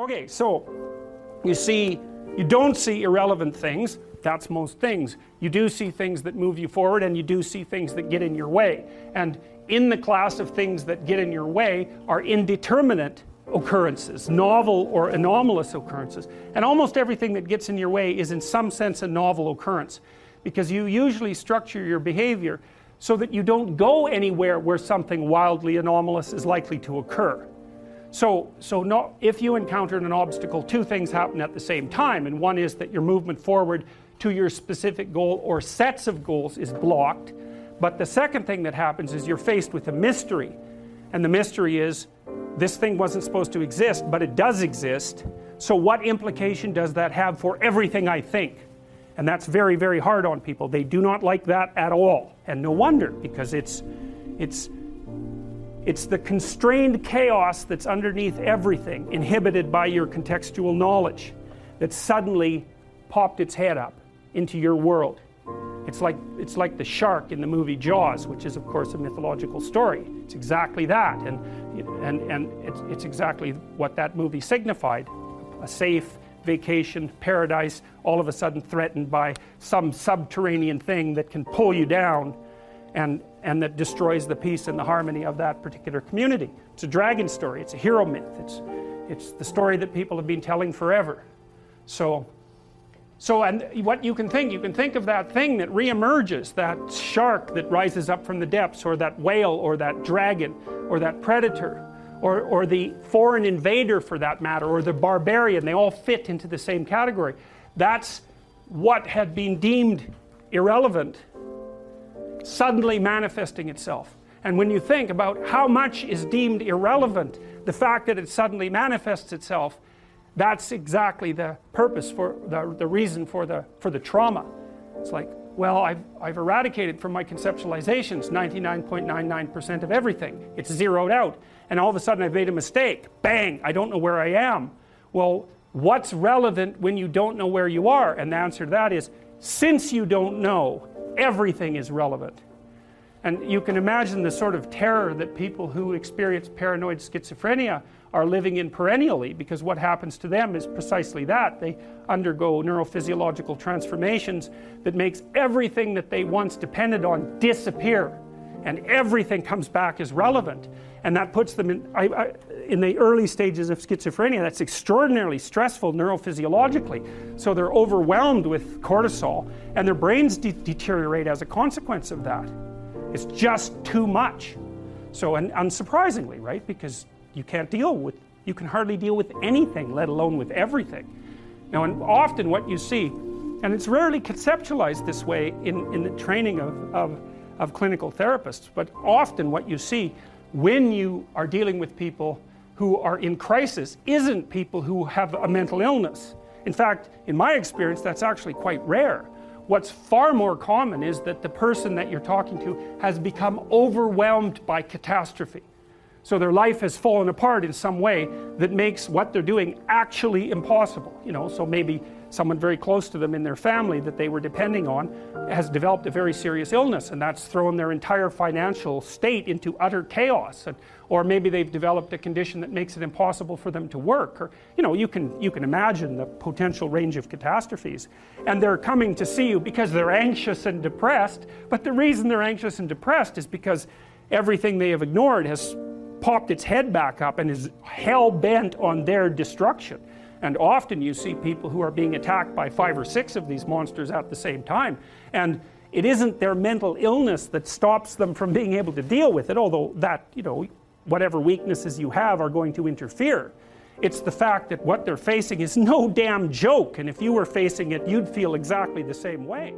Okay, so you don't see irrelevant things. That's most things. You do see things that move you forward, and you do see things that get in your way. And in the class of things that get in your way are indeterminate occurrences, novel or anomalous occurrences. And almost everything that gets in your way is in some sense a novel occurrence, because you usually structure your behavior so that you don't go anywhere where something wildly anomalous is likely to occur. So if you encounter an obstacle, two things happen at the same time, and one is that your movement forward to your specific goal or sets of goals is blocked. But the second thing that happens is you're faced with a mystery, and the mystery is this thing wasn't supposed to exist, but it does exist. So what implication does that have for everything I think? And that's very, very hard on people. They do not like that at all, and no wonder, because it's the constrained chaos that's underneath everything, inhibited by your contextual knowledge, that suddenly popped its head up into your world. It's like the shark in the movie Jaws, which is of course a mythological story. It's exactly that, and it's exactly what that movie signified. A safe vacation paradise, all of a sudden threatened by some subterranean thing that can pull you down and that destroys the peace and the harmony of that particular community. It's a dragon story, it's a hero myth, it's the story that people have been telling forever. And what you can think of that thing that reemerges, that shark that rises up from the depths, or that whale, or that dragon, or that predator, or the foreign invader for that matter, or the barbarian. They all fit into the same category. That's what had been deemed irrelevant suddenly manifesting itself. And when you think about how much is deemed irrelevant, the fact that it suddenly manifests itself, that's exactly the purpose, for the reason for the trauma. It's like, well, I've eradicated from my conceptualizations 99.99% of everything. It's zeroed out, and all of a sudden I've made a mistake. Bang, I don't know where I am. Well, what's relevant when you don't know where you are? And the answer to that is, since you don't know, everything is relevant. And you can imagine the sort of terror that people who experience paranoid schizophrenia are living in perennially, because what happens to them is precisely that. They undergo neurophysiological transformations that makes everything that they once depended on disappear, and everything comes back as relevant. And that puts them in the early stages of schizophrenia. That's extraordinarily stressful neurophysiologically. So they're overwhelmed with cortisol, and their brains deteriorate as a consequence of that. It's just too much. So, and unsurprisingly, right? Because you can hardly deal with anything, let alone with everything. Now, and often what you see, and it's rarely conceptualized this way in the training of clinical therapists, but often what you see when you are dealing with people who are in crisis isn't people who have a mental illness. In fact, in my experience, that's actually quite rare. What's far more common is that the person that you're talking to has become overwhelmed by catastrophe. So their life has fallen apart in some way that makes what they're doing actually impossible. So maybe someone very close to them in their family that they were depending on has developed a very serious illness, and that's thrown their entire financial state into utter chaos. Or maybe they've developed a condition that makes it impossible for them to work. Or, you can imagine the potential range of catastrophes. And they're coming to see you because they're anxious and depressed, but the reason they're anxious and depressed is because everything they have ignored has popped its head back up and is hell-bent on their destruction. And often you see people who are being attacked by 5 or 6 of these monsters at the same time, and it isn't their mental illness that stops them from being able to deal with it, although that, whatever weaknesses you have are going to interfere. It's the fact that what they're facing is no damn joke, and if you were facing it, you'd feel exactly the same way.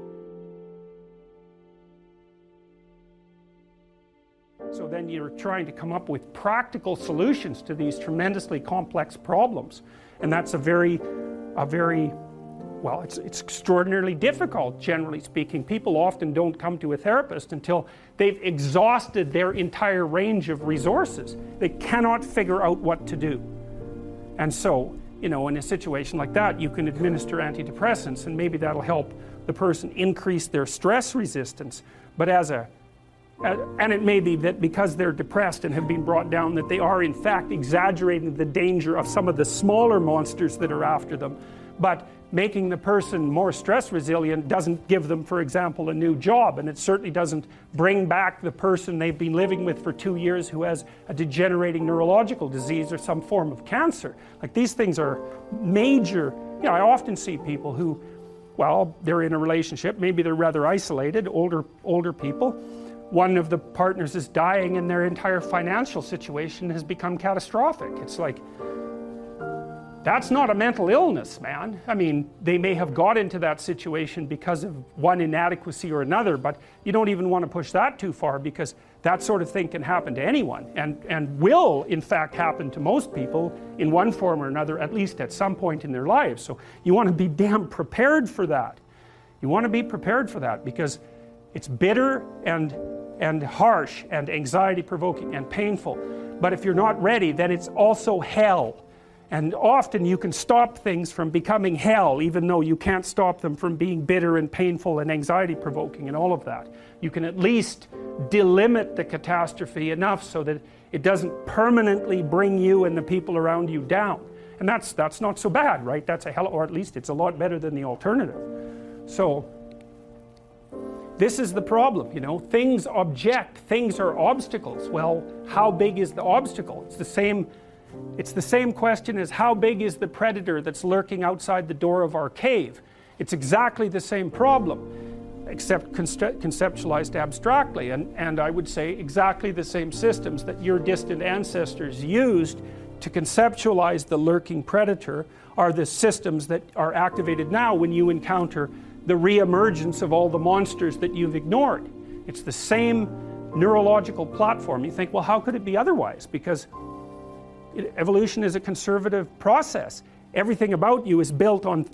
So then you're trying to come up with practical solutions to these tremendously complex problems. And that's it's extraordinarily difficult, generally speaking. People often don't come to a therapist until they've exhausted their entire range of resources. They cannot figure out what to do. And so, in a situation like that, you can administer antidepressants, and maybe that'll help the person increase their stress resistance. But as and it may be that because they're depressed and have been brought down, that they are in fact exaggerating the danger of some of the smaller monsters that are after them. But making the person more stress resilient doesn't give them, for example, a new job, and it certainly doesn't bring back the person they've been living with for 2 years who has a degenerating neurological disease or some form of cancer. Like, these things are major. You know, I often see people who, well, they're in a relationship, maybe they're rather isolated, older people. One of the partners is dying and their entire financial situation has become catastrophic. It's like, that's not a mental illness, man. I mean, they may have got into that situation because of one inadequacy or another, but you don't even want to push that too far, because that sort of thing can happen to anyone, and will in fact happen to most people in one form or another, at least at some point in their lives. So you want to be damn prepared for that. You want to be prepared for that, because it's bitter and harsh and anxiety provoking and painful. But if you're not ready, then it's also hell. And often you can stop things from becoming hell, even though you can't stop them from being bitter and painful and anxiety provoking and all of that. You can at least delimit the catastrophe enough so that it doesn't permanently bring you and the people around you down. And that's not so bad, right? That's a hell, or at least it's a lot better than the alternative. So this is the problem, you know. Things object, things are obstacles. Well, how big is the obstacle? It's the same question as how big is the predator that's lurking outside the door of our cave. It's exactly the same problem, except conceptualized abstractly, and I would say exactly the same systems that your distant ancestors used to conceptualize the lurking predator are the systems that are activated now when you encounter the re-emergence of all the monsters that you've ignored. It's the same neurological platform. You think, well, how could it be otherwise? Because evolution is a conservative process. Everything about you is built on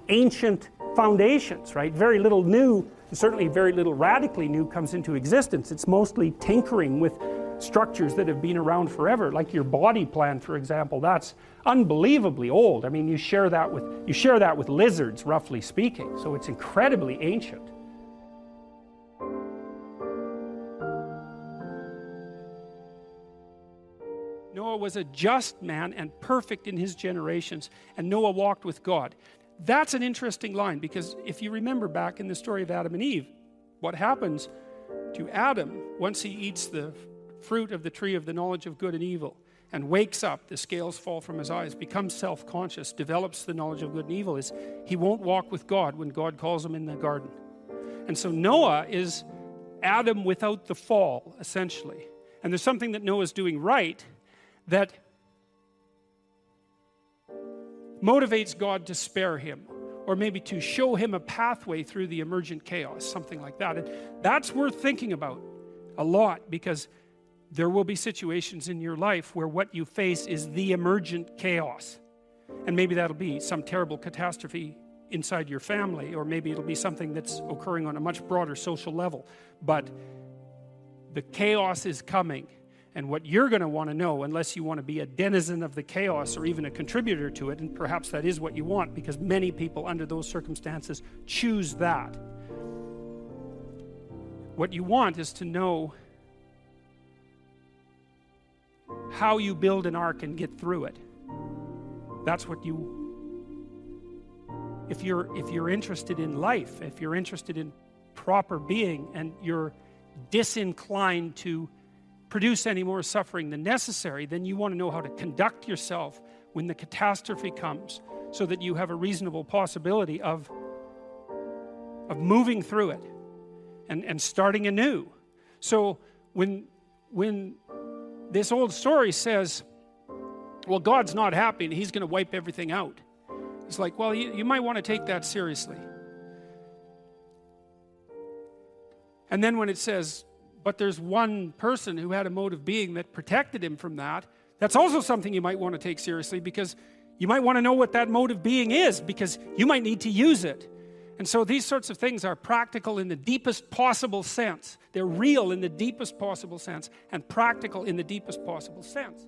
ancient foundations, right? Very little new, and certainly very little radically new, comes into existence. It's mostly tinkering with structures that have been around forever, like your body plan, for example. That's unbelievably old. I mean, you share that with lizards, roughly speaking. So it's incredibly ancient. Noah was a just man and perfect in his generations, and Noah walked with God. That's an interesting line, because if you remember back in the story of Adam and Eve, what happens to Adam once he eats the fruit of the tree of the knowledge of good and evil and wakes up, the scales fall from his eyes, becomes self-conscious, develops the knowledge of good and evil, is he won't walk with God when God calls him in the garden. And so Noah is Adam without the fall, essentially. And there's something that Noah's doing right that motivates God to spare him, or maybe to show him a pathway through the emergent chaos, something like that. And that's worth thinking about a lot, because there will be situations in your life where what you face is the emergent chaos. And maybe that'll be some terrible catastrophe inside your family, or maybe it'll be something that's occurring on a much broader social level. But the chaos is coming. And what you're going to want to know, unless you want to be a denizen of the chaos or even a contributor to it, and perhaps that is what you want, because many people under those circumstances choose that. What you want is to know how you build an ark and get through it. That's what if you're interested in life, if you're interested in proper being, and you're disinclined to produce any more suffering than necessary, then you want to know how to conduct yourself when the catastrophe comes, so that you have a reasonable possibility of moving through it and starting anew. So when this old story says, well, God's not happy and he's going to wipe everything out, it's like, well, you might want to take that seriously. And then when it says, but there's one person who had a mode of being that protected him from that, that's also something you might want to take seriously, because you might want to know what that mode of being is, because you might need to use it. And so these sorts of things are practical in the deepest possible sense. They're real in the deepest possible sense, and practical in the deepest possible sense.